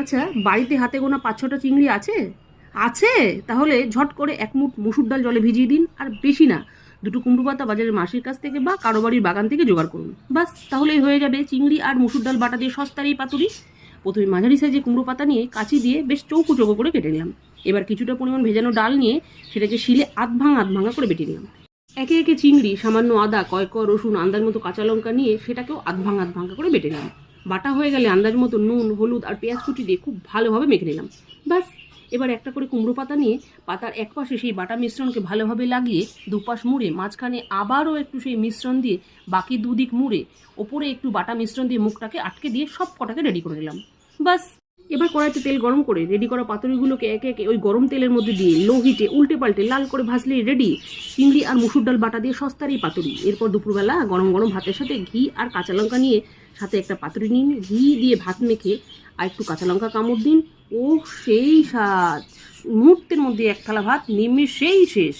আচ্ছা, বাড়িতে হাতে গোনা 5-6টা চিংড়ি আছে? আছে? তাহলে ঝট করে এক মুঠ মসুর ডাল জলে ভিজিয়ে দিন, আর বেশি না, দুটো কুমড়ো পাতা বাজারের মাসির কাছ থেকে বা কারো বাড়ির বাগান থেকে জোগাড় করুন। বাস, তাহলেই হয়ে যাবে চিংড়ি আর মসুর ডাল বাটা দিয়ে সস্তার এই পাতুরি। প্রথমে মাঝারি সাইজে কুমড়ো পাতা নিয়ে কাঁচি দিয়ে বেশ চৌকো চৌকো করে কেটে নিলাম। এবার কিছুটা পরিমাণ ভেজানো ডাল নিয়ে সেটাকে শিলে আধ ভাঙা করে বেটে নিলাম। একে একে চিংড়ি, সামান্য আদা, কয়েক কোয়া রসুন, আন্দাজ মতো কাঁচা লঙ্কা নিয়ে সেটাকেও আধ ভাঙা করে বেটে নিলাম। বাটা হয়ে গেলে আন্দাজ মতো নুন, হলুদ আর পেঁয়াজ কুচি দিয়ে খুব ভালোভাবে মেখে নিলাম। ব্যাস, এবার একটা করে কুমড়ো পাতা নিয়ে পাতার এক পাশে সেই বাটা মিশ্রণকে ভালোভাবে লাগিয়ে দুপাশ মুড়ে মাঝখানে আবারও একটু সেই মিশ্রণ দিয়ে বাকি দুদিক মুড়ে ওপরে একটু বাটা মিশ্রণ দিয়ে মুখটাকে আটকে দিয়ে সব কটাকে রেডি করে নিলাম। বাস, এবার কড়াইতে তেল গরম করে রেডি করা পাতুরিগুলোকে একে একে ওই গরম তেলের মধ্যে দিয়ে লো হিটে উল্টে পাল্টে লাল করে ভাজলেই রেডি চিংড়ি আর মুসুর ডাল বাটা দিয়ে সস্তার এই পাতুরি। এরপর দুপুরবেলা গরম গরম ভাতের সাথে ঘি আর কাঁচা লঙ্কা নিয়ে সাথে একটা পাতুরি নিন, ঘি দিয়ে ভাত মেখে আর একটু কাঁচা লঙ্কা কামড় দিন। ও সেই স্বাদ! মুহূর্তের মধ্যে এক থালা ভাত নিমেষেই শেষ।